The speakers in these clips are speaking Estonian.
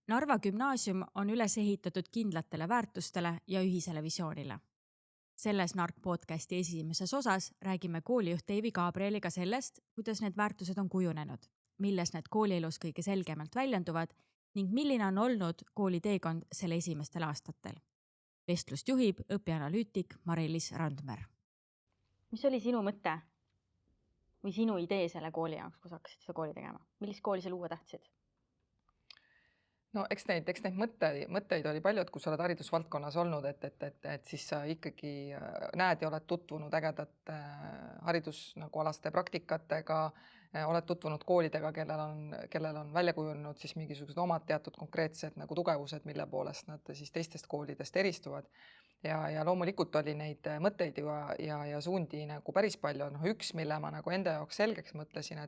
Narva gümnaasium on üles ehitatud kindlatele väärtustele ja ühisele visioonile. Selles NARK podcasti esimeses osas räägime koolijuht Eivi Gabrieliga sellest, kuidas need väärtused on kujunenud, milles need koolielus kõige selgemalt väljenduvad ning milline on olnud kooli teekond selle esimestel aastatel. Vestlust juhib õpianalüütik Mari-Liis Randmer. Mis oli sinu mõte või sinu idee selle kooli jaoks, kui sa hakkasid seda kooli tegema? Millist kooli sa luua tahtsid? No eks neid mõtteid oli palju, et kui sa oled haridusvaldkonnas olnud, et siis sa ikkagi näed ja oled tutvunud ägedate haridus nagu alaste praktikatega, oled tutvunud koolidega, kellel on välja kujunenud siis mingisugused omad teatud konkreetsed nagu tugevused, mille poolest nad siis teistest koolidest eristuvad. Ja loomulikult oli neid mõtteid ja suundi nagu päris palju. Üks, mille ma nagu enda jaoks selgeks mõtlesin,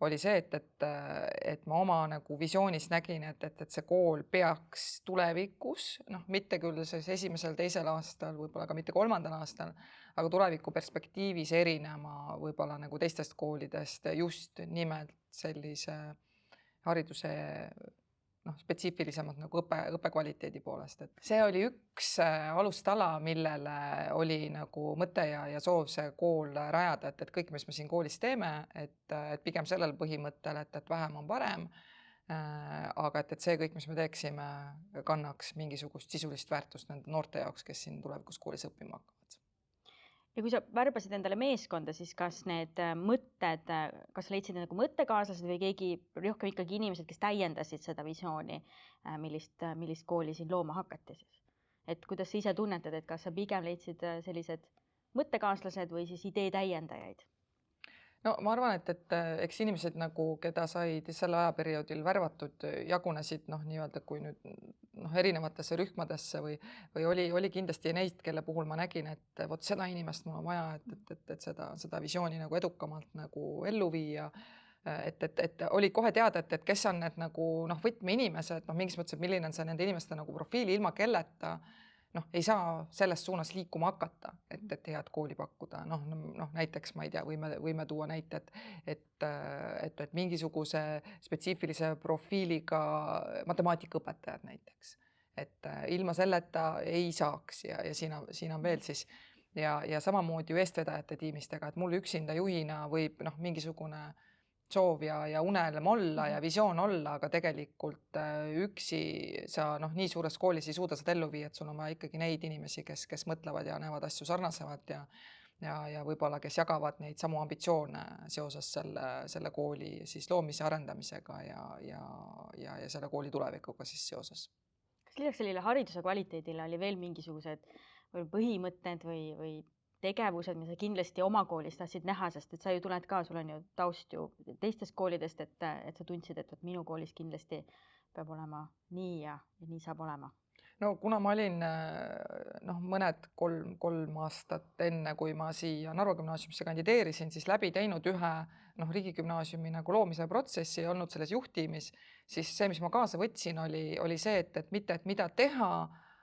oli see, et ma oma nagu visioonis nägin, et see kool peaks tulevikus, mitte küll siis esimesel, teisel aastal, võib-olla ka mitte kolmandal aastal, aga tuleviku perspektiivis erinema võib-olla nagu teistest koolidest just nimelt sellise hariduse spetsiifilisemalt nagu õppe kvaliteedi poolest. Et see oli üks alustala, millele oli nagu mõte ja soov see kool rajada, et kõik, mis me siin koolis teeme, et pigem sellel põhimõttel, et vähem on parem, aga et see kõik, mis me teeksime, kannaks mingisugust sisulist väärtust nende noorte jaoks, kes siin tulevikus koolis õppima hakkavad. Ja kui sa värbasid endale meeskonda, siis kas need mõtted, kas leidsid nagu mõttekaaslased või keegi rohkem ikkagi inimesed, kes täiendasid seda visiooni, millist kooli siin looma hakati siis? Et kuidas sa ise tunnetad, et kas sa pigem leidsid sellised mõttekaaslased või siis idee täiendajaid? No ma arvan, et eks inimesed nagu, keda said sel ajaperioodil värvatud, jagunesid nii-öelda kui nüüd erinevatesse rühmadesse või oli kindlasti neid, kelle puhul ma nägin, et vot seda inimest mul on vaja, et seda visiooni nagu edukamalt nagu ellu viia. Et oli kohe teada, et kes on need nagu võtmeinimesed, mingis mõttes, et milline on see nende inimeste nagu profiili, ilma kelleta ei saa selles suunas liikuma hakata, et head kooli pakkuda. Näiteks ma ei tea, võime tuua näite, et mingisuguse spetsiifilise profiiliga matemaatikaõpetajad näiteks. Et ilma selleta ei saaks ja siin on veel siis ja samamoodi ju eestvedajate tiimistega, et mul üksinda juhina võib mingisugune soov ja unelm olla ja visioon olla, aga tegelikult üksi sa nii suures koolis ei suuda seda ellu viia, et sul on vaja ikkagi neid inimesi, kes mõtlevad ja näevad asju sarnasemalt ja võib-olla, kes jagavad neid samu ambitsioone seoses selle kooli siis loomise arendamisega ja selle kooli tulevikuga siis seoses. Kas lisaks sellele hariduse kvaliteedile oli veel mingisugused põhimõtted või tegevused, mis sa kindlasti oma koolis tahtsid näha, sest et sa ju tuled ka, sul on ju taust ju teistest koolidest, et sa tundsid, et minu koolis kindlasti peab olema nii ja nii saab olema? No kuna ma olin mõned kolm aastat enne, kui ma siia Narva gümnaasiumisse kandideerisin, siis läbi teinud ühe riigigümnaasiumi nagu loomise protsessi, olnud selles juhtimis, siis see, mis ma kaasa võtsin, oli see, et mitte, et mida teha,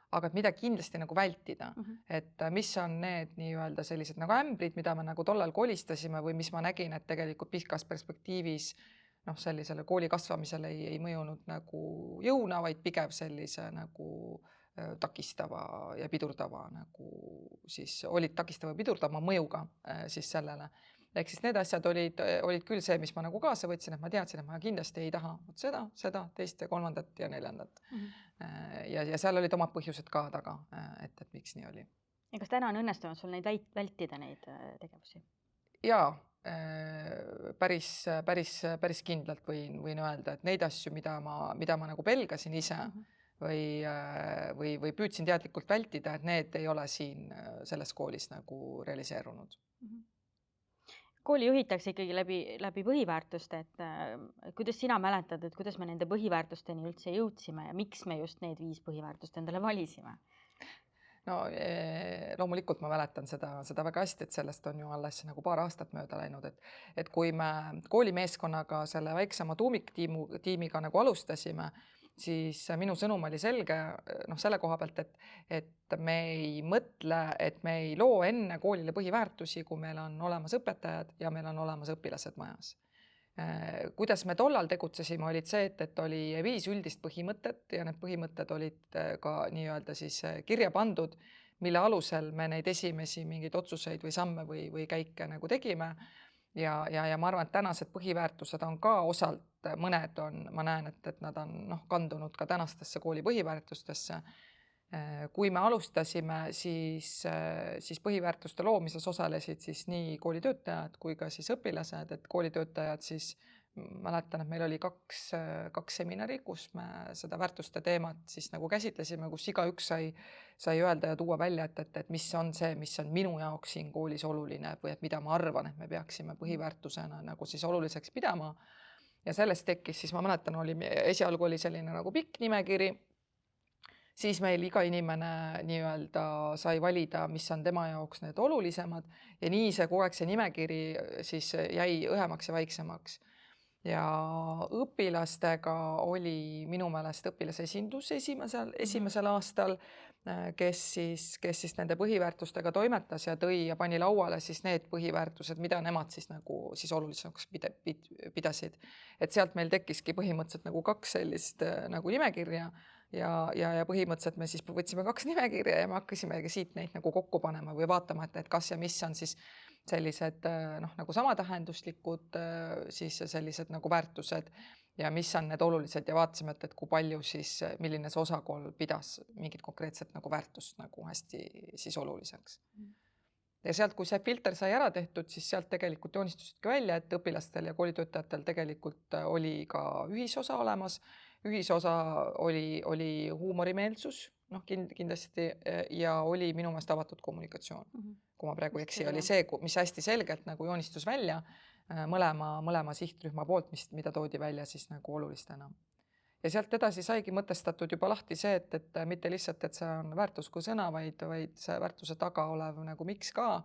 aga et mida kindlasti nagu vältida. Et mis on need nii-öelda sellised nagu ämbrid, mida me nagu tollal kolistasime või mis ma nägin, et tegelikult pikas perspektiivis sellisele kooli kasvamisele ei mõjunud nagu jõuna, vaid pigem sellise nagu takistava ja pidurdava nagu siis olid takistava ja pidurdava mõjuga siis sellele. Ehk siis need asjad olid küll see, mis ma nagu kaasa võtsin, et ma teadsin, et ma kindlasti ei taha seda, teist ja kolmandat ja neljandat. Ja seal olid omad põhjused ka taga, et miks nii oli. Ja kas täna on õnnestunud sul neid vältida neid tegevusi? Jaa, päris kindlalt võin öelda, et neid asju, mida ma nagu pelgasin ise või püüdsin teadlikult vältida, et need ei ole siin selles koolis nagu realiseerunud. Kooli juhitakse ikkagi läbi põhiväärtuste, et kuidas sina mäletad, et kuidas me nende põhiväärtusteni üldse jõudsime ja miks me just need 5 põhiväärtust endale valisime? No loomulikult ma mäletan seda väga hästi, et sellest on ju alles nagu paar aastat mööda läinud, et kui me koolimeeskonnaga selle väiksema tuumiktiimiga nagu alustasime, siis minu sõnum oli selge selle koha pealt, et me ei mõtle, et me ei loo enne koolile põhiväärtusi, kui meil on olemas õpetajad ja meil on olemas õpilased majas. Kuidas me tollal tegutsesime, olid see, et oli 5 üldist põhimõtet ja need põhimõtted olid ka nii-öelda siis kirja pandud, mille alusel me neid esimesi mingeid otsuseid või samme või käike nagu tegime. Ja ma arvan, et tänased põhiväärtused on ka osalt, mõned on, ma näen, et nad on kandunud ka tänastesse kooli põhiväärtustesse. Kui me alustasime, siis põhiväärtuste loomises osalesid siis nii koolitöötajad kui ka siis õpilased, et koolitöötajad siis mäletan, et meil oli kaks seminari, kus me seda väärtuste teemat siis nagu käsitlesime, kus igaüks sai öelda ja tuua välja, et mis on see, mis on minu jaoks siin koolis oluline või et mida ma arvan, et me peaksime põhiväärtusena nagu siis oluliseks pidama. Ja sellest tekkis siis, ma mäletan, esialgu oli selline nagu pikk nimekiri. Siis meil iga inimene nii-öelda sai valida, mis on tema jaoks need olulisemad ja nii see kogu aeg see nimekiri siis jäi õhemaks ja vaiksemaks. Ja õpilastega oli minu meelest õpilasesindus esimesel aastal, kes siis nende põhiväärtustega toimetas ja tõi ja pani lauale siis need põhiväärtused, mida nemad siis nagu siis olulisemaks pidasid. Et sealt meil tekkiski põhimõtteliselt nagu 2 sellist nagu nimekirja ja põhimõtteliselt me siis võtsime 2 nimekirja ja me hakkasimegi siit neid nagu kokku panema või vaatama, et kas ja mis on siis sellised nagu samatähenduslikud siis sellised nagu väärtused ja mis on need olulised ja vaatasime, et kui palju siis, milline see osakool pidas mingit konkreetset nagu väärtust nagu hästi siis oluliseks. Ja sealt, kui see filter sai ära tehtud, siis sealt tegelikult joonistusidki välja, et õpilastel ja koolitöötajatel tegelikult oli ka ühisosa olemas. Ühisosa oli huumorimeelsus, kindlasti, ja oli minu meelest avatud kommunikatsioon. Kui ma praegu ei eksi, oli see, mis hästi selgelt nagu joonistus välja mõlema sihtrühma poolt, mida toodi välja siis nagu olulistena. Ja sealt edasi saigi mõtestatud juba lahti see, et mitte lihtsalt, et see on väärtus kui sõna, vaid see väärtuse taga olev nagu miks ka,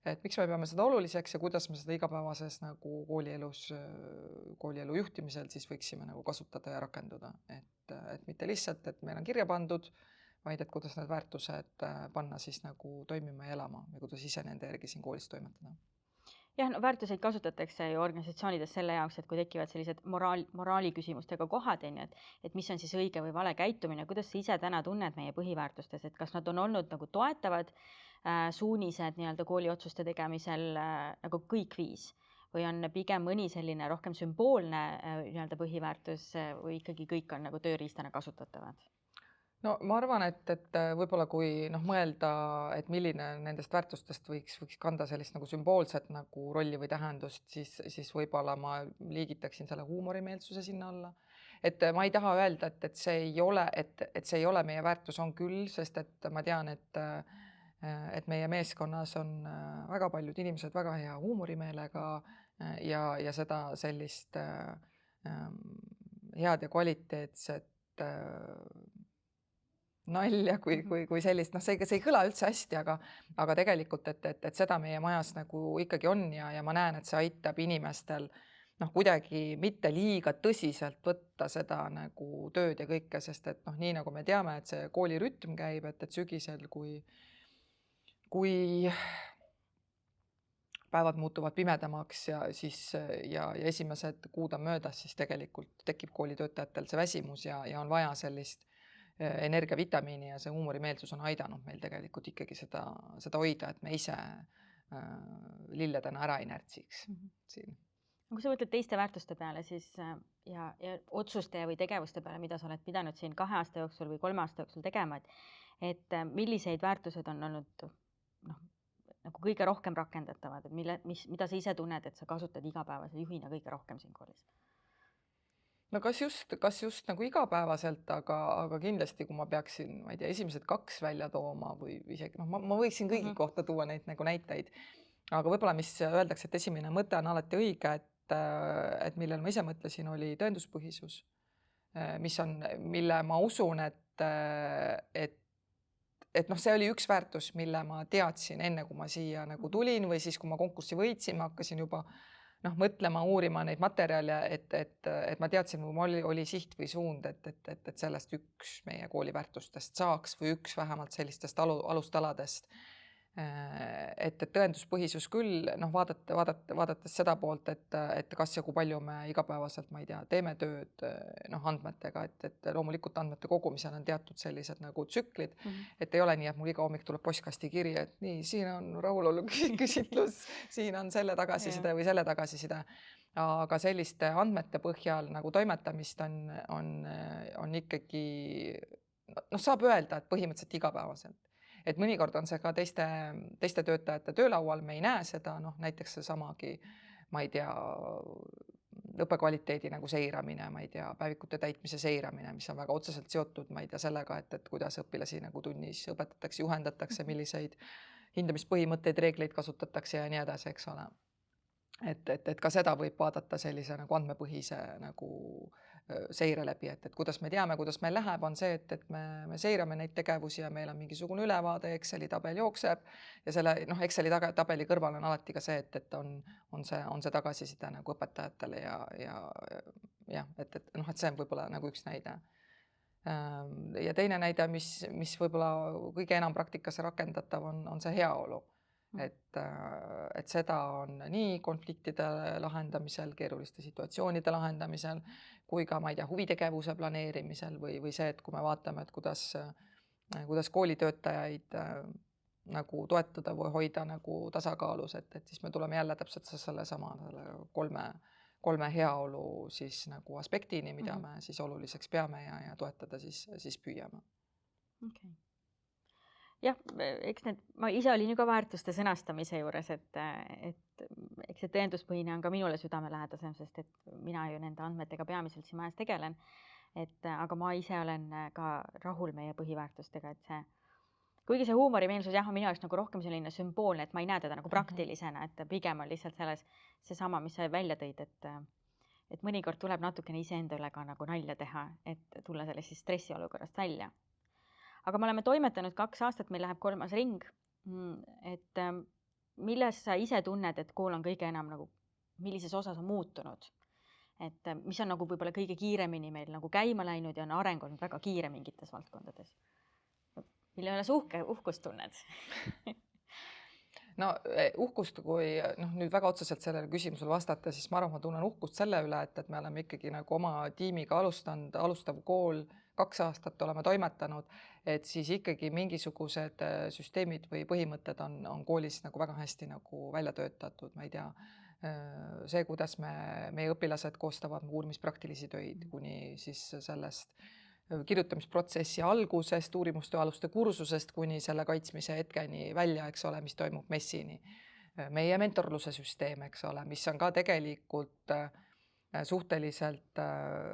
et miks me peame seda oluliseks ja kuidas me seda igapäevases nagu koolielu juhtimisel siis võiksime nagu kasutada ja rakenduda. Et mitte lihtsalt, et meil on kirja pandud, vaid et kuidas need väärtused panna siis nagu toimima ja elama ja kuidas ise nende järgi siin koolis toimetada. Jah, no väärtuseid kasutatakse ju organisatsioonides selle jaoks, et kui tekivad sellised moraali küsimustega kohad, et mis on siis õige või vale käitumine, kuidas sa ise täna tunned meie põhiväärtustes, et kas nad on olnud nagu toetavad suunised nii-öelda kooli otsuste tegemisel nagu kõik 5 või on pigem mõni selline rohkem sümboolne nii-öelda põhiväärtus või ikkagi kõik on nagu tööriistana kasutatavad? No ma arvan, et võib-olla kui mõelda, et milline nendest väärtustest võiks kanda sellist nagu sümboolset nagu rolli või tähendust, siis võib-olla ma liigitaksin selle huumorimeelsuse sinna alla. Et ma ei taha öelda, et see ei ole meie väärtus, on küll, sest et ma tean, et meie meeskonnas on väga paljud inimesed väga hea huumorimeelega ja seda sellist head ja kvaliteetset nalja kui sellist, see ei kõla üldse hästi, aga tegelikult, et seda meie majas nagu ikkagi on ja ma näen, et see aitab inimestel kuidagi mitte liiga tõsiselt võtta seda nagu tööd ja kõike, sest et nii nagu me teame, et see koolirütm käib, et sügisel, kui päevad muutuvad pimedamaks ja esimesed kuud on möödas, siis tegelikult tekib koolitöötajatel see väsimus ja on vaja sellist energiavitamiini ja see huumorimeelsus on aidanud meil tegelikult ikkagi seda hoida, et me ise lilledena ära ei närtsiks siin. Kui sa mõtled teiste väärtuste peale siis ja otsuste või tegevuste peale, mida sa oled pidanud siin 2 aasta jooksul või 3 aasta jooksul tegema, et millised väärtused on olnud nagu kõige rohkem rakendatavad, et mida sa ise tunned, et sa kasutad igapäevase juhina kõige rohkem siin koolis? No kas just nagu igapäevaselt, aga kindlasti, kui ma peaksin, ma ei tea, esimesed 2 välja tooma või isegi, ma võiksin kõigi kohta tuua neid nagu näiteid, aga võib-olla, mis öeldakse, et esimene mõte on alati õige, et millel ma ise mõtlesin, oli tõenduspõhisus, mille ma usun, et see oli üks väärtus, mille ma teadsin enne, kui ma siia nagu tulin või siis, kui ma konkurssi võitsin, ma hakkasin juba mõtlema, uurima neid materjale, et ma teadsin, kui mul oli siht või suund, et sellest üks meie kooli väärtustest saaks või üks vähemalt sellistest alustaladest, Et tõenduspõhisus küll, noh, vaadates seda poolt, et kas ja kui palju me igapäevaselt, ma ei tea, teeme tööd, noh, andmetega, et loomulikult andmete kogumisel on teatud sellised nagu tsüklid, et ei ole nii, et mul iga hommik tuleb postkasti kiri, et nii, siin on rahulolu küsitlus, siin on selle tagasiside või selle tagasiside. Aga selliste andmete põhjal nagu toimetamist on ikkagi, noh, saab öelda, et põhimõtteliselt igapäevaselt. Et mõnikord on see ka teiste töötajate töölaual, me ei näe seda, noh, näiteks seesamagi, ma ei tea, õppekvaliteedi nagu seiramine, ma ei tea, päevikute täitmise seiramine, mis on väga otseselt seotud, ma ei tea, sellega, et kuidas õpilasi nagu tunnis õpetatakse, juhendatakse, milliseid hindamispõhimõtteid, reegleid kasutatakse ja nii edasi, eks ole. Et ka seda võib vaadata sellise nagu andmepõhise nagu seire läbi, et kuidas me teame, kuidas meil läheb, on see, et me seirame neid tegevusi ja meil on mingisugune ülevaade, Exceli tabel jookseb ja selle, noh, Exceli tabeli kõrval on alati ka see, et on see tagasiside nagu õpetajatele ja et noh, et see on võib-olla nagu üks näide. Ja teine näide, mis võib-olla kõige enam praktikas rakendatav on see heaolu. Et seda on nii konfliktide lahendamisel, keeruliste situatsioonide lahendamisel, kui ka, ma ei tea, huvitegevuse planeerimisel või see, et kui me vaatame, et kuidas koolitöötajaid nagu toetada või hoida nagu tasakaalus, et siis me tuleme jälle täpselt selle kolme heaolu siis nagu aspektini, mida me siis oluliseks peame ja toetada siis püüame. Okay. Jah, eks ma ise olin ju ka väärtuste sõnastamise juures, et eks see tõenduspõhine on ka minule südamelähedasem, sest et mina ju nende andmetega peamiselt siin majas tegelen. Aga ma ise olen ka rahul meie põhiväärtustega, et kuigi see huumorimeelsus on minu jaoks nagu rohkem selline sümboolne, et ma ei näe teda nagu praktilisena, et pigem on lihtsalt seesama, mis sa välja tõid, et mõnikord tuleb natukene iseenda üle ka nagu nalja teha, et tulla sellest stressiolukorrast välja. Aga me oleme toimetanud 2 aastat, meil läheb 3. ring, et milles sa ise tunned, et kool on kõige enam nagu, millises osas on muutunud? Et mis on nagu võib-olla kõige kiiremini meil nagu käima läinud ja on areng olnud väga kiire mingites valdkondades? Mille üle sa uhkust tunned? No uhkust, kui nüüd väga otseselt sellele küsimusele vastata, siis ma arvan, ma tunnen uhkust selle üle, et me oleme ikkagi nagu oma tiimiga alustav kool, 2 aastat oleme toimetanud, et siis ikkagi mingisugused süsteemid või põhimõtted on koolis nagu väga hästi nagu välja töötatud, ma ei tea, see, kuidas meie õpilased koostavad uurimispraktilisi töid kuni siis sellest kirjutamisprotsessi algusest, uurimustööaluste kursusest kuni selle kaitsmise hetkeni välja, eks ole, mis toimub MES-ini. Meie mentorluse süsteem, eks ole, mis on ka tegelikult suhteliselt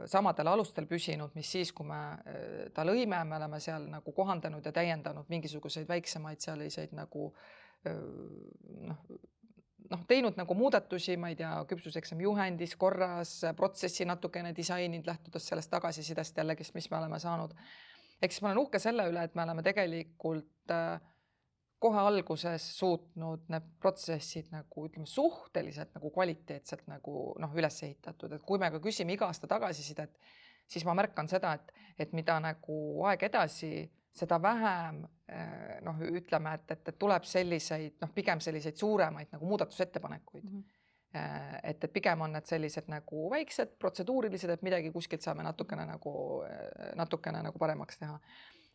samadel alustel püsinud, mis siis, kui me ta lõime, me oleme seal nagu kohandanud ja täiendanud mingisuguseid väiksemaid selliseid nagu teinud nagu muudatusi, ma ei tea, küpsuseksami juhendis, korras, protsessi natukene disaininud, lähtudes sellest tagasisidest jällegi, mis me oleme saanud. Ehk siis ma olen uhke selle üle, et me oleme tegelikult kohe alguses suutnud need protsessid nagu, ütleme, suhteliselt nagu kvaliteetselt nagu üles ehitatud. Et kui me ka küsime iga aasta tagasisidet, siis ma märkan seda, et mida nagu aeg edasi, seda vähem ütleme, et tuleb selliseid, pigem selliseid suuremaid nagu muudatusettepanekuid. Et pigem on need sellised nagu väiksed protseduurilised, et midagi kuskilt saame natukene nagu paremaks teha.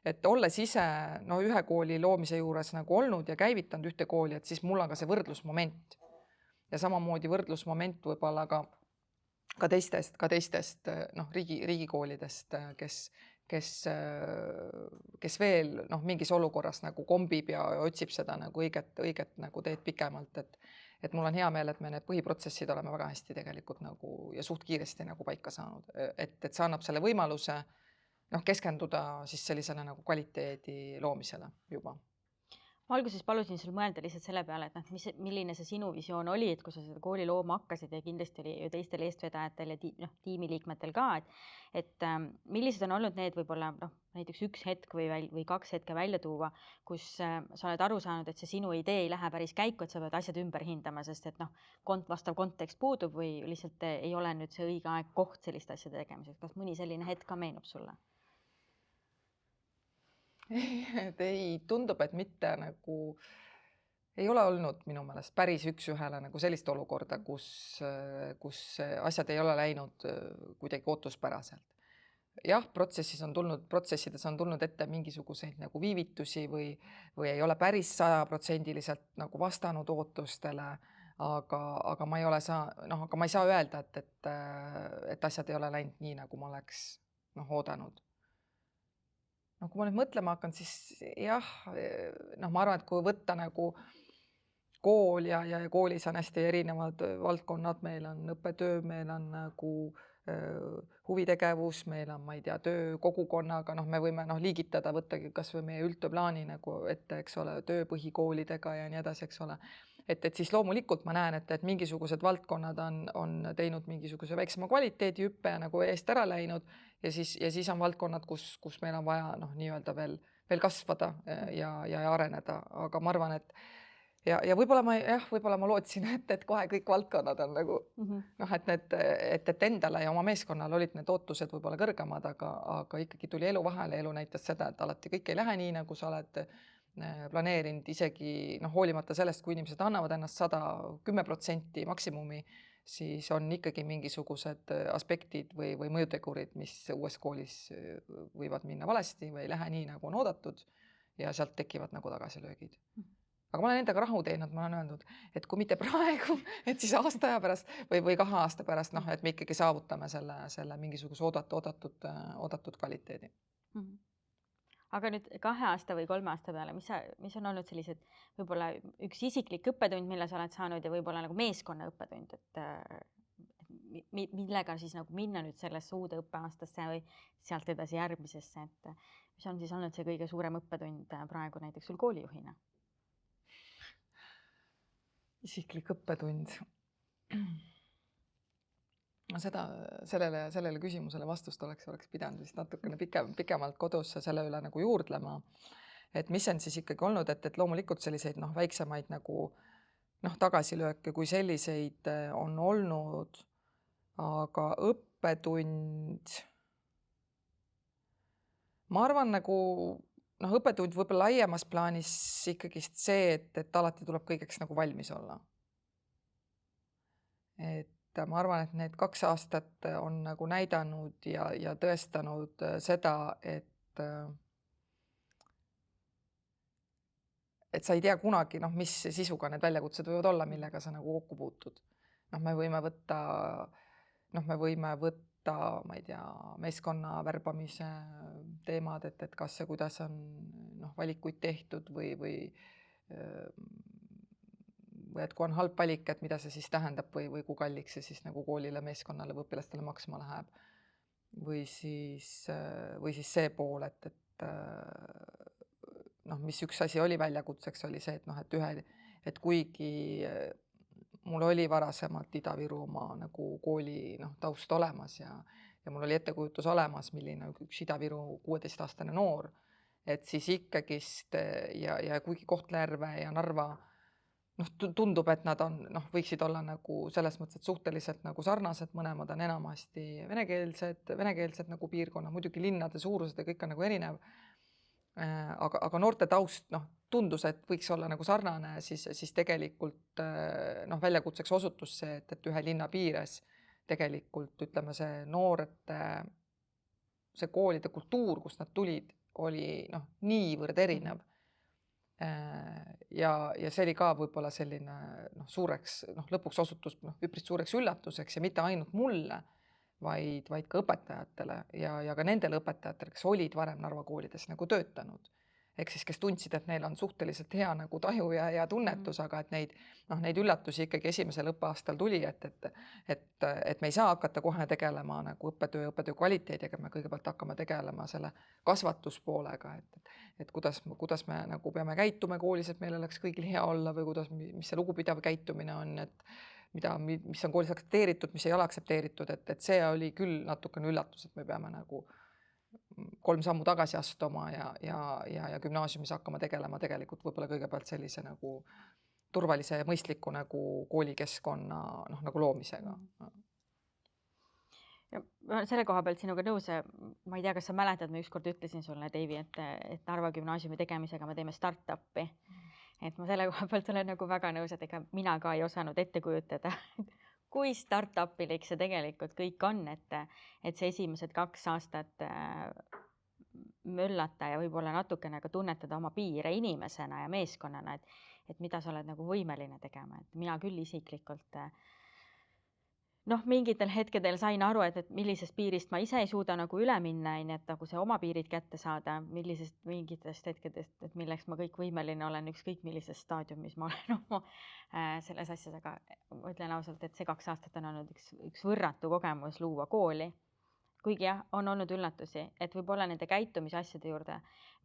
Et olles ise ühe kooli loomise juures nagu olnud ja käivitanud ühte kooli, et siis mul on ka see võrdlusmoment. Ja samamoodi võrdlusmoment võib-olla ka teistest riigikoolidest, kes veel mingis olukorras nagu kombib ja otsib seda nagu õiget nagu teed pikemalt, et mul on hea meel, et me need põhiprotsessid oleme väga hästi tegelikult nagu ja suht kiiresti nagu paika saanud, et see annab selle võimaluse keskenduda siis sellisele nagu kvaliteedi loomisele juba. Ma alguses palusin sul mõelda lihtsalt selle peale, et milline see sinu visioon oli, et kui sa seda kooli looma hakkasid ja kindlasti oli ju teistel eestvedajatel ja tiimiliikmetel ka, et millised on olnud need võib-olla näiteks üks hetk või 2 hetke välja tuua, kus sa oled aru saanud, et see sinu idee ei lähe päris käiku, et sa pead asjad ümber hindama, sest et vastav kontekst puudub või lihtsalt ei ole nüüd see õige aeg koht selliste asjade tegemiseks. Kas mõni selline hetk ka meenub sulle? Ei, tundub, et mitte nagu ei ole olnud minu meelest päris üks-ühele nagu sellist olukorda, kus asjad ei ole läinud kuidagi ootuspäraselt. Jah, protsessides on tulnud ette mingisuguseid nagu viivitusi või ei ole päris 100% nagu vastanud ootustele, aga ma ei saa öelda, et asjad ei ole läinud nii, nagu ma oleks oodanud. Kui ma nüüd mõtlema hakkan, siis jah, ma arvan, et kui võtta nagu kool ja koolis on hästi erinevad valdkonnad, meil on õppetöö, meil on nagu huvitegevus, meil on, ma ei tea, töö kogukonnaga, me võime liigitada, võttagi kas või meie üldtööplaani nagu ette, eks ole, töö põhikoolidega ja nii edasi, eks ole. Et siis loomulikult ma näen, et mingisugused valdkonnad on teinud mingisuguse väiksema kvaliteedihüppe ja nagu eest ära läinud ja siis on valdkonnad, kus meil on vaja nii-öelda veel kasvada ja areneda, aga ma arvan, et ja võib-olla ma lootsin, et kohe kõik valdkonnad on nagu et endale ja oma meeskonnale olid need ootused võib-olla kõrgemad, aga ikkagi tuli elu vahele, elu näitas seda, et alati kõik ei lähe nii, nagu sa oled planeerinud, isegi hoolimata sellest, kui inimesed annavad ennast 110% maksimumi, siis on ikkagi mingisugused aspektid või mõjutegurid, mis uues koolis võivad minna valesti või ei lähe nii, nagu on oodatud ja sealt tekivad nagu tagasilöögid. Aga ma olen endaga rahu teinud, ma olen öelnud, et kui mitte praegu, et siis aasta aja pärast või 2 aasta pärast, et me ikkagi saavutame selle mingisuguse oodatud kvaliteedi. Aga nüüd 2 aasta või 3 aasta peale, mis on olnud sellised võib-olla üks isiklik õppetund, mille sa oled saanud ja võib-olla nagu meeskonna õppetund, et millega siis nagu minna nüüd sellesse uude õppeaastasse või sealt edasi järgmisesse, et mis on siis olnud see kõige suurem õppetund praegu näiteks sul koolijuhina? Isiklik õppetund. Sellele küsimusele vastust oleks pidanud vist natukene pikemalt kodus selle üle nagu juurdlema. Et mis on siis ikkagi olnud, et loomulikult selliseid väiksemaid nagu tagasilööke kui selliseid on olnud, aga õppetund, ma arvan nagu õppetund võib-olla laiemas plaanis ikkagist see, et alati tuleb kõigeks nagu valmis olla. Et ma arvan, et need 2 aastat on nagu näidanud ja tõestanud seda, et sa ei tea kunagi, mis sisuga need väljakutsed võivad olla, millega sa nagu kokku puutud. Me võime võtta, ma ei tea, meeskonna värbamise teemad, et kas ja kuidas on valikuid tehtud või et kui on halb valik, et mida see siis tähendab või kui kalliks see siis nagu koolile, meeskonnale või õpilastele maksma läheb. Või siis see pool, et mis üks asi oli väljakutseks, oli see, et kuigi mul oli varasemalt Ida-Virumaa nagu kooli taust olemas ja mul oli ettekujutus olemas, milline üks Ida-Viru 16-aastane noor, et siis ikkagist ja kuigi Kohtla-Järve ja Narva tundub, et nad võiksid olla nagu selles mõttes, et suhteliselt nagu sarnased, mõlemad on enamasti venekeelsed nagu piirkonnad, muidugi linnade suurused ja kõik on nagu erinev. Aga noorte taust tundus, et võiks olla nagu sarnane, siis tegelikult väljakutseks osutus see, et ühe linna piires tegelikult ütleme see noorte, see koolide kultuur, kust nad tulid, oli niivõrd erinev. Ja see oli ka võib-olla selline suureks, lõpuks osutus üpris suureks üllatuseks ja mitte ainult mulle, vaid ka õpetajatele ja ka nendele õpetajatele, kes olid varem Narva koolides nagu töötanud. Ehk siis, kes tundsid, et neil on suhteliselt hea nagu taju ja tunnetus, aga et neid üllatusi ikkagi esimesel õppeaastal tuli, et me ei saa hakata kohe tegelema nagu õppetöö kvaliteediga, me kõigepealt hakkame tegelema selle kasvatuspoolega, et kuidas me nagu peame käituma koolis, et meil oleks kõigil hea olla või mis see lugupidav käitumine on, mis on koolis aktsepteeritud, mis ei ole aktsepteeritud, et see oli küll natukene üllatus, et me peame nagu 3 sammu tagasi astuma ja gümnaasiumis hakkama tegelema tegelikult võib-olla kõigepealt sellise nagu turvalise ja mõistliku nagu koolikeskkonna nagu loomisega. Ja ma olen selle koha pealt sinuga nõus, ma ei tea, kas sa mäletad, ma ükskord ütlesin sulle, Deivi, et Narva gümnaasiumi tegemisega me teeme startup'i. et ma selle koha pealt olen nagu väga nõus, et ega mina ka ei osanud ette kujutada, kui startup-ilik see tegelikult kõik on, et see esimesed 2 aastat möllata ja võib-olla natukene ka tunnetada oma piire inimesena ja meeskonnana, et mida sa oled nagu võimeline tegema, et mina küll isiklikult mingitel hetkedel sain aru, et millisest piirist ma ise ei suuda nagu üle minna, et nagu see oma piirid kätte saada, millisest mingitest hetkedest, et milleks ma kõik võimeline olen, ükskõik millises staadiumis ma olen oma selles asjas, aga ma ütlen ausalt, et see 2 aastat on olnud üks võrratu kogemus luua kooli. Kuigi jah, on olnud üllatusi, et võib-olla nende käitumisasjade juurde,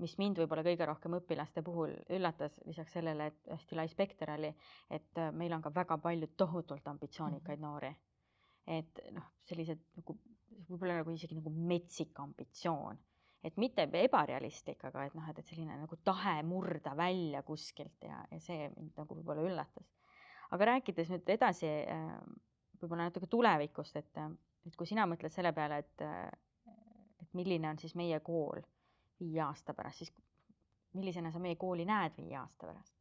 mis mind võib-olla kõige rohkem õpilaste puhul üllatas, lisaks sellele, et hästi lai spekter oli, et meil on ka väga palju tohutult ambitsioonikaid noori. Et sellised nagu, võib-olla nagu isegi nagu metsik ambitsioon. Et mitte ebarealistlik, aga et selline nagu tahe murda välja kuskilt ja see mind nagu võib-olla üllatas. Aga rääkides nüüd edasi võib-olla natuke tulevikust, et kui sina mõtled selle peale, et milline on siis meie kool 5 aasta pärast, siis millisena sa meie kooli näed 5 aasta pärast?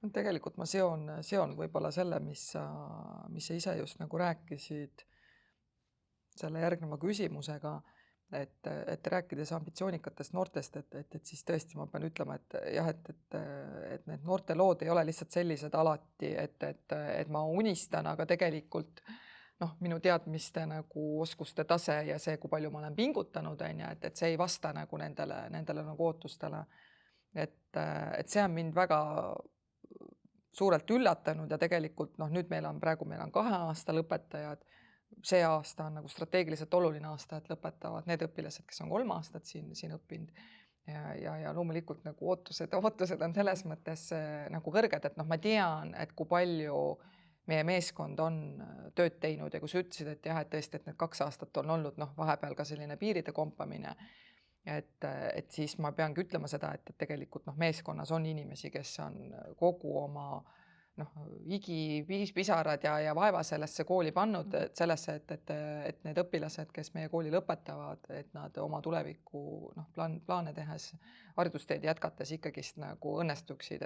Tegelikult ma seon võib-olla selle, mis sa ise just nagu rääkisid selle järgneva küsimusega, et rääkides ambitsioonikatest noortest, et siis tõesti ma pean ütlema, et jah, et need noortelood ei ole lihtsalt sellised alati, et ma unistan, aga tegelikult minu teadmiste nagu oskuste tase ja see, kui palju ma olen pingutanud, et see ei vasta nagu nendele nagu ootustele. Et see on mind väga suurelt üllatanud ja tegelikult nüüd meil on 2 aasta lõpetajad. See aasta on nagu strateegiliselt oluline aasta, et lõpetavad need õpilased, kes on 3 aastat siin õppinud. Ja loomulikult nagu ootused on selles mõttes nagu kõrged, et ma tean, et kui palju meie meeskond on tööd teinud ja kui sa ütlesid, et jah, et tõesti, et need 2 aastat on olnud vahepeal ka selline piiride kompamine. Et siis ma peangi ütlema seda, et tegelikult meeskonnas on inimesi, kes on kogu oma higi, pisarad ja vaeva sellesse kooli pannud, et sellesse, et need õpilased, kes meie kooli lõpetavad, et nad oma tuleviku plaane tehes, haridusteed jätkates ikkagist nagu õnnestuksid,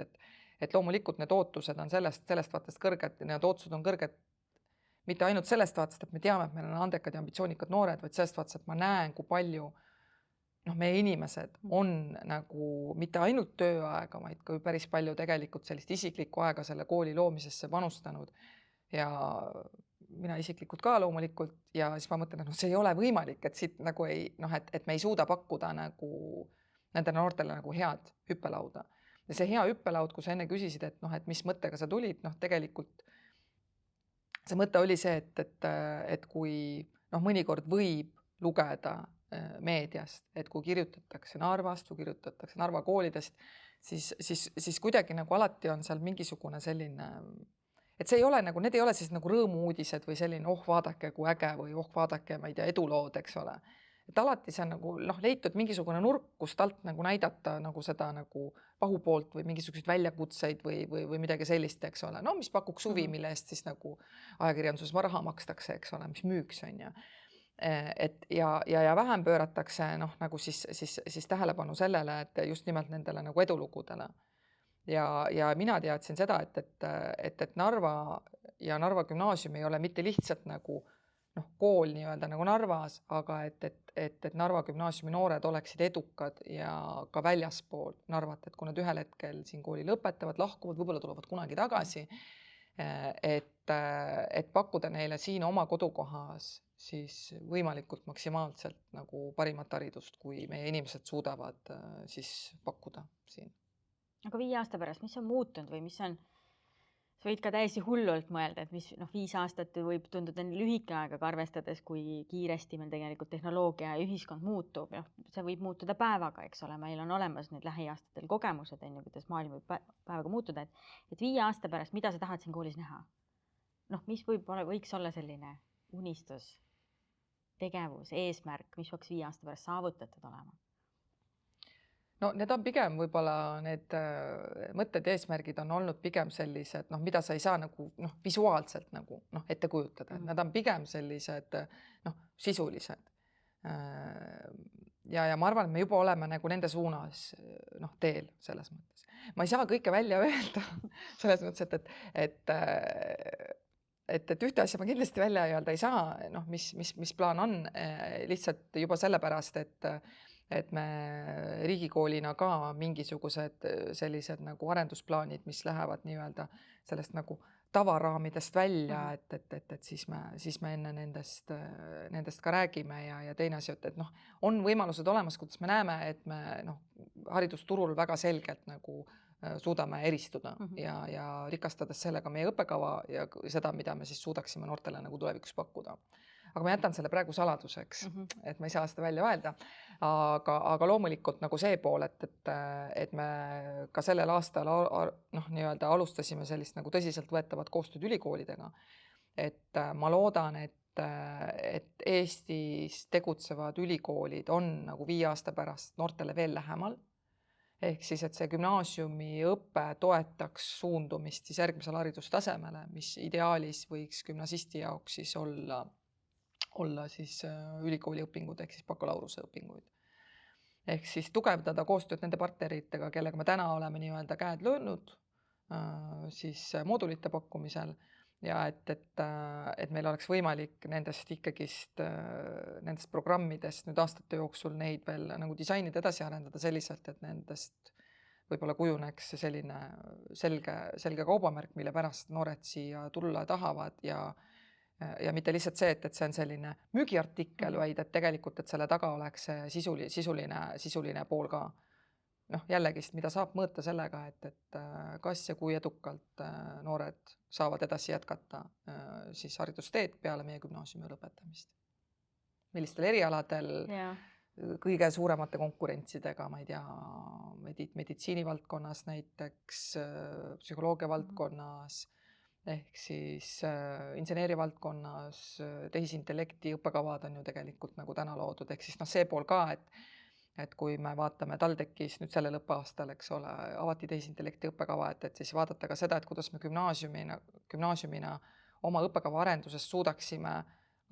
et loomulikult need ootused on sellest vaatest kõrged, need ootused on kõrged mitte ainult sellest vaatest, et me teame, et meil on andekad ja ambitsioonikad noored, vaid sellest vaatest, et ma näen, kui palju meie inimesed on nagu mitte ainult tööaega, vaid ka päris palju tegelikult sellist isiklikku aega selle kooli loomisesse panustanud. Ja mina isiklikult ka loomulikult ja siis ma mõtlen, et see ei ole võimalik, et siit nagu ei, et me ei suuda pakkuda nagu nendele noortele nagu head hüppelauda. Ja see hea hüppelaud, kui sa enne küsisid, et mis mõttega sa tulid, tegelikult see mõte oli see, et kui mõnikord võib lugeda meediast, et kui kirjutatakse Narvast või kirjutatakse Narva koolidest, siis kuidagi nagu alati on seal mingisugune selline, et see ei ole nagu, need ei ole siis nagu rõõmu-uudised või selline, vaadake kui äge või vaadake, ma ei tea, edulood, eks ole. Et alati see on nagu leitud mingisugune nurk, kust alt nagu näidata nagu seda nagu pahupoolt või mingisuguseid väljakutseid või midagi sellist, eks ole. Mis pakuks huvi, mille eest siis nagu ajakirjanduses raha makstakse, eks ole, mis müüks on ja. Ja vähem pööratakse nagu siis tähelepanu sellele, et just nimelt nendele nagu edulugudele. Ja mina teadsin seda, et Narva ja Narva gümnaasium ei ole mitte lihtsalt nagu kool nii-öelda nagu Narvas, aga et Narva gümnaasiumi noored oleksid edukad ja ka väljaspool Narvat, et kui nad ühel hetkel siin kooli lõpetavad, lahkuvad, võib-olla tulevad kunagi tagasi, et pakkuda neile siin oma kodukohas siis võimalikult maksimaalselt nagu parimat haridust, kui meie inimesed suudavad siis pakkuda siin. Aga 5 aasta pärast, mis on muutunud või mis on, sa võid ka täiesti hullult mõelda, et mis 5 aastat võib tunduda lühike aega, aga arvestades, kui kiiresti meil tegelikult tehnoloogia ja ühiskond muutub, see võib muutuda päevaga, eks ole, meil on olemas nüüd lähiaastatel kogemused, kuidas maailm võib päevaga muutuda, et 5 aasta pärast, mida sa tahad siin koolis näha? Mis võiks olla selline unistus, tegevus, eesmärk, mis peaks 5 aasta pärast saavutatud olema? Need on pigem võib-olla need mõtted, eesmärgid on olnud pigem sellised, mida sa ei saa nagu visuaalselt nagu ette kujutada. Nad on pigem sellised sisulised. ja ma arvan, et me juba oleme nagu nende suunas teel selles mõttes. Ma ei saa kõike välja öelda selles mõttes, et ühte asja ma kindlasti välja öelda ei saa, mis plaan on, lihtsalt juba sellepärast, et me riigikoolina ka mingisugused sellised nagu arendusplaanid, mis lähevad nii-öelda sellest nagu tavaraamidest välja, et siis me enne nendest ka räägime ja teine asi, et on võimalused olemas, kuidas me näeme, et me haridusturul väga selgelt nagu suudame eristuda ja rikastades sellega meie õppekava ja seda, mida me siis suudaksime noortele nagu tulevikus pakkuda. Aga ma jätan selle praegu saladuseks, et ma ei saa seda välja öelda. Aga loomulikult nagu see pool, et me ka sellel aastal nii-öelda alustasime sellist nagu tõsiselt võetavat koostööd ülikoolidega. Et ma loodan, et Eestis tegutsevad ülikoolid on nagu 5 aasta pärast noortele veel lähemal. Ehk siis, et see gümnaasiumi õppe toetaks suundumist siis järgmisel haridustasemele, mis ideaalis võiks gümnasisti jaoks siis olla siis ülikooli õpingud ehk siis bakalaureuse õpinguid. Ehk siis tugevdada koostööd nende partneritega, kellega me täna oleme nii-öelda käed löönud siis moodulite pakkumisel ja et meil oleks võimalik nendest ikkagist, nendest programmidest nüüd aastate jooksul neid veel nagu disainida edasi arendada selliselt, et nendest võib-olla kujuneks selline selge kaubamärk, mille pärast noored siia tulla tahavad ja mitte lihtsalt see, et see on selline müügiartikkel, vaid et tegelikult, et selle taga oleks sisuline pool ka. Jällegist, mida saab mõõta sellega, et kas ja kui edukalt noored saavad edasi jätkata siis haridusteed peale meie gümnaasiumi lõpetamist. Millistel erialadel kõige suuremate konkurentsidega, ma ei tea, meditsiinivaldkonnas näiteks, psühholoogia valdkonnas, ehk siis inseneerivaldkonnas, tehisintellekti õppekavad on ju tegelikult nagu täna loodud, ehk siis see pool ka, et kui me vaatame TalTechis nüüd sellel õppeaastal, eks ole, avati tehisintellekti õppekava, et siis vaadata ka seda, et kuidas me gümnaasiumina oma õppekava arenduses suudaksime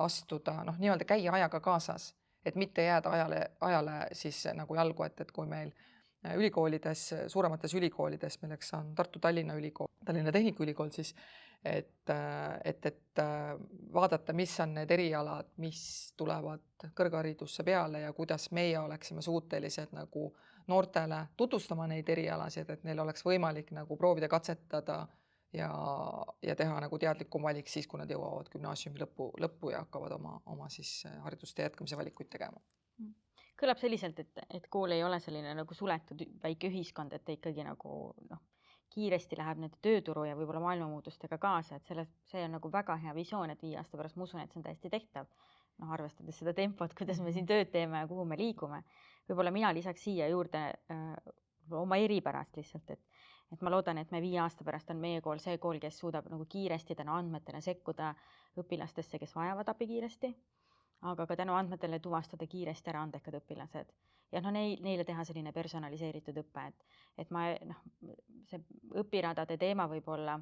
astuda, nii-öelda käia ajaga kaasas, et mitte jääda ajale siis nagu jalgu, et kui meil ülikoolides, suuremates ülikoolides, milleks on Tartu Tallinna Ülikool, Tallinna Tehnikaülikool, siis et vaadata, mis on need erialad, mis tulevad kõrgharidusse peale ja kuidas meie oleksime suutelised nagu noortele tutvustama neid erialasid, et neil oleks võimalik nagu proovida katsetada ja teha nagu teadlikum valik siis, kui nad jõuavad gümnaasiumi lõppu ja hakkavad oma siis haridustee jätkamise valikuid tegema. Kõlab selliselt, et kool ei ole selline nagu suletud väike ühiskond, et ikkagi nagu kiiresti läheb nende tööturu ja võib-olla maailmamuutustega kaasa, et see on nagu väga hea visioon, et 5 aasta pärast ma usun, et see on täiesti tehtav. Arvestades seda tempot, kuidas me siin tööd teeme ja kuhu me liigume. Võib-olla mina lisaks siia juurde oma eripärast lihtsalt, et ma loodan, et me 5 aasta pärast on meie kool see kool, kes suudab nagu kiiresti tänu andmetele sekkuda õpilastesse, kes vajavad abi kiiresti, aga ka tänu andmetele tuvastada kiiresti ära andekad õpilased. Ja neile teha selline personaliseeritud õppe, et see õpiradade teema võib olla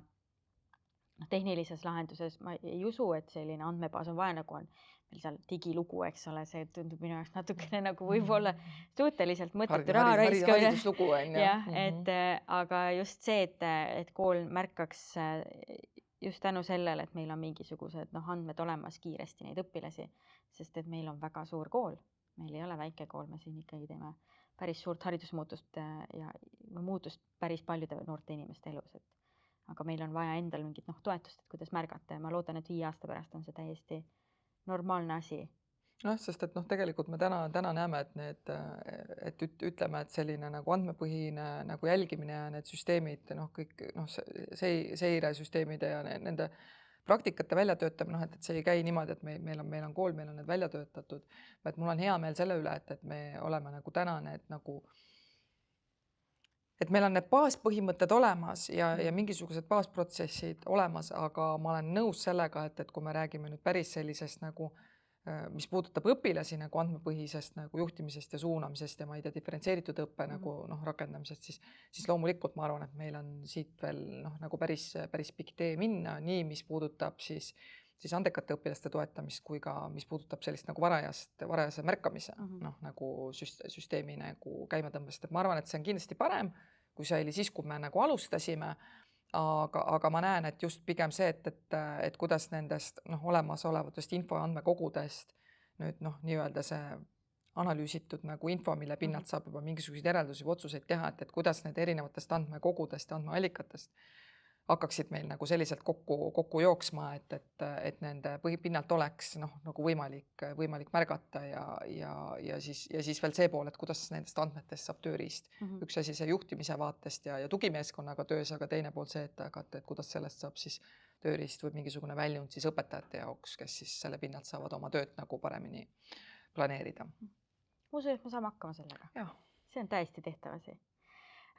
tehnilises lahenduses, ma ei usu, et selline andmebaas on vaja, nagu on meil seal digilugu, eks ole, see tundub minu jaoks natukene nagu võib-olla suhteliselt mõttetu raha raiska. Hariduslugu on jah, aga just see, et kool märkaks just tänu sellele, et meil on mingisugused andmed olemas kiiresti neid õpilasi, sest et meil on väga suur kool. Meil ei ole väike kool, me siin ikkagi teeme päris suurt haridusmuutust ja muutust päris paljude noorte inimeste elus. Aga meil on vaja endal mingit toetust, et kuidas märgata ja ma loodan, et 5 aasta pärast on see täiesti normaalne asi. Sest et tegelikult me täna näeme, et ütleme, et selline nagu andmepõhine nagu jälgimine ja need süsteemid, kõik seiresüsteemide ja nende praktikate väljatöötamine, et see ei käi niimoodi, et meil on kool, meil on need välja töötatud, vaid mul on hea meel selle üle, et me oleme nagu täna need nagu, et meil on need baaspõhimõtted olemas ja mingisugused baasprotsessid olemas, aga ma olen nõus sellega, et kui me räägime nüüd päris sellisest nagu, mis puudutab õpilasi nagu andmepõhisest nagu juhtimisest ja suunamisest ja ma ei tea, diferentseeritud õppe nagu rakendamisest, siis loomulikult ma arvan, et meil on siit veel nagu päris pikk tee minna, nii mis puudutab siis siis andekate õpilaste toetamist kui ka, mis puudutab sellist nagu varajase märkamise nagu süsteemi nagu käima tõmbamist. Et ma arvan, et see on kindlasti parem, kui see oli siis, kui me nagu alustasime. Aga ma näen, et just pigem see, et kuidas nendest olemasolevatest info- ja andmekogudest nüüd nii-öelda see analüüsitud nagu info, mille pinnalt saab juba mingisuguseid järeldusi või otsuseid teha, et kuidas need erinevatest andmekogudest ja andmeallikatest hakkaksid meil nagu selliselt kokku jooksma, et nende pinnalt oleks nagu võimalik märgata ja siis veel see pool, et kuidas nendest andmetest saab tööriist. Üks asi see juhtimise vaatest ja tugimeeskonnaga töös, aga teine pool see, et kuidas sellest saab siis tööriist või mingisugune väljund siis õpetajate jaoks, kes siis selle pinnalt saavad oma tööd nagu paremini planeerida. Ma usun, et me saame hakkama sellega. Ja. See on täiesti tehtav asi.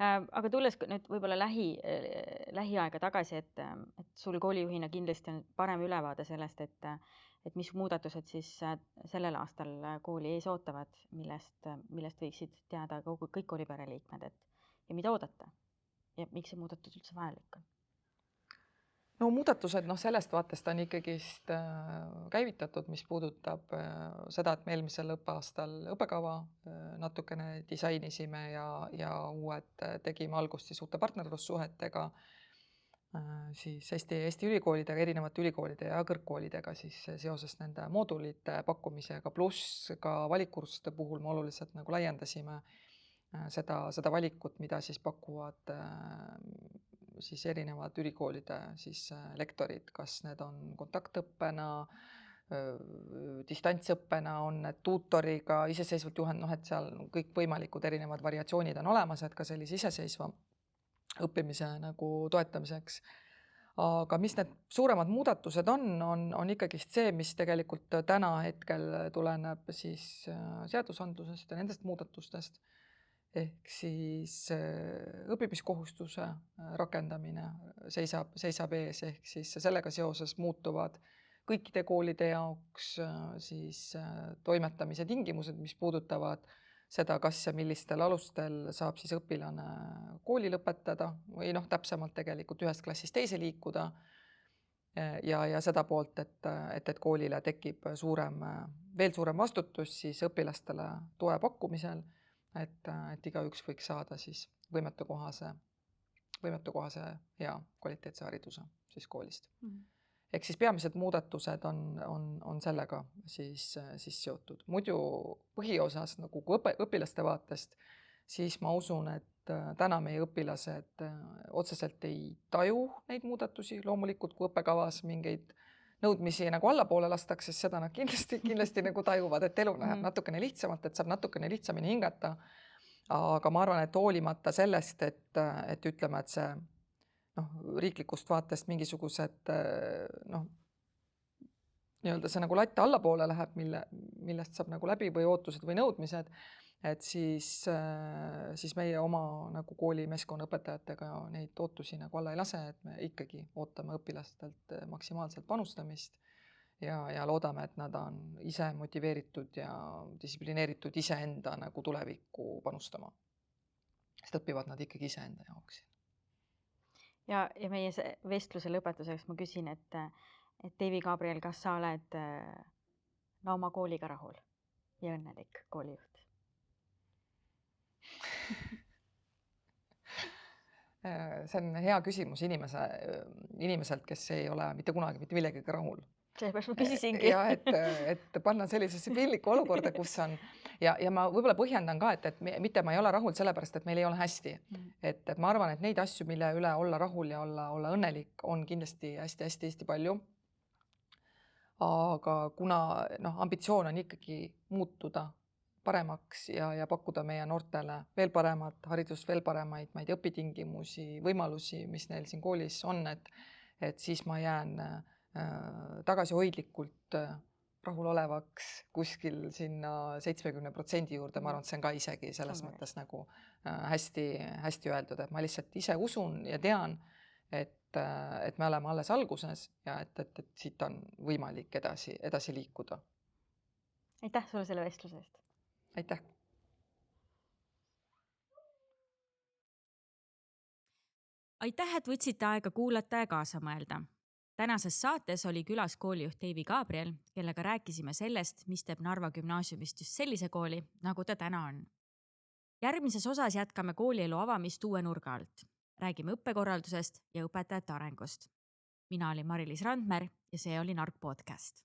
Aga tulles nüüd võib-olla lähiaega tagasi, et sul koolijuhina kindlasti on parem ülevaade sellest, et mis muudatused siis sellel aastal kooli ees ootavad, millest võiksid teada kõik koolipere liikmed, ja mida oodata ja miks see muudatus üldse vajalik on? No muudatused sellest vaatest on ikkagist käivitatud, mis puudutab seda, et me eelmisel õppeaastal õppekava natukene disainisime ja uued tegime algust siis uute partnerlussuhetega siis Eesti ülikoolidega, erinevate ülikoolide ja kõrgkoolidega siis seoses nende moodulite pakkumisega, pluss ka valikkursuste puhul me oluliselt nagu laiendasime seda valikut, mida siis pakuvad siis erinevad ülikoolide siis lektorid, kas need on kontaktõppena, distantsõppena, on need tuutoriga, iseseisvalt juhend, et seal kõik võimalikud erinevad variatsioonid on olemas, et ka sellise iseseisva õppimise nagu toetamiseks. Aga mis need suuremad muudatused on ikkagist see, mis tegelikult täna hetkel tuleneb siis seadusandlusest ja nendest muudatustest. Ehk siis õppimiskohustuse rakendamine seisab ees, ehk siis sellega seoses muutuvad kõikide koolide jaoks siis toimetamise tingimused, mis puudutavad seda, kas ja millistel alustel saab siis õpilane kooli lõpetada või täpsemalt tegelikult ühest klassist teise liikuda. Ja seda poolt, et koolile tekib veel suurem vastutus siis õpilastele toe pakkumisel, et igaüks võiks saada siis võimetekohase hea kvaliteetse hariduse siis koolist. Ehk siis peamised muudatused on sellega siis seotud. Muidu põhiosas nagu õpilaste vaatest, siis ma usun, et täna meie õpilased otseselt ei taju neid muudatusi. Loomulikult, kui õppekavas mingeid nõudmisi nagu allapoole lastakse, siis seda nad kindlasti nagu tajuvad, et elu läheb natukene lihtsamalt, et saab natukene lihtsamini hingata. Aga ma arvan, et hoolimata sellest, et ütleme, et see riiklikust vaatest mingisugused nii-öelda see nagu latt allapoole läheb, millest saab nagu läbi või ootused või nõudmised, et siis meie oma nagu kooli meeskonnaõpetajatega neid ootusi nagu alla ei lase, et me ikkagi ootame õpilastelt maksimaalselt panustamist ja loodame, et nad on ise motiveeritud ja distsiplineeritud iseenda nagu tulevikku panustama. Sest õpivad nad ikkagi iseenda jaoks. Ja meie vestluse lõpetuseks ma küsin, et Deivi Gabriel, kas sa oled oma kooliga rahul ja õnnelik koolijuht? See on hea küsimus inimeselt, kes ei ole mitte kunagi mitte millegagi rahul. Sellepärast ma küsisingi. Ja et panna sellisesse pillikku olukorda, kus on ja ma võib-olla põhjendan ka, et mitte ma ei ole rahul sellepärast, et meil ei ole hästi. Et ma arvan, et neid asju, mille üle olla rahul ja olla õnnelik, on kindlasti hästi palju. Aga kuna ambitsioon on ikkagi muutuda paremaks ja pakkuda meie noortele veel paremat haridust, veel paremaid õpitingimusi, võimalusi, mis neil siin koolis on, et siis ma jään tagasihoidlikult rahulolevaks kuskil sinna 70% juurde. Ma arvan, et see on ka isegi selles mõttes nagu hästi öeldud, et ma lihtsalt ise usun ja tean, et me oleme alles alguses ja et siit on võimalik edasi liikuda. Aitäh sulle selle vestluse eest. Aitäh. Aitäh, et võtsite aega kuulata ja kaasa mõelda. Tänases saates oli külas koolijuht Eivi Gabriel, kellega rääkisime sellest, mis teeb Narva gümnaasiumist just sellise kooli, nagu ta täna on. Järgmises osas jätkame koolielu avamist uue nurga alt. Räägime õppekorraldusest ja õpetajate arengust. Mina olin Mari-Liis Randmer ja see oli Nark podcast.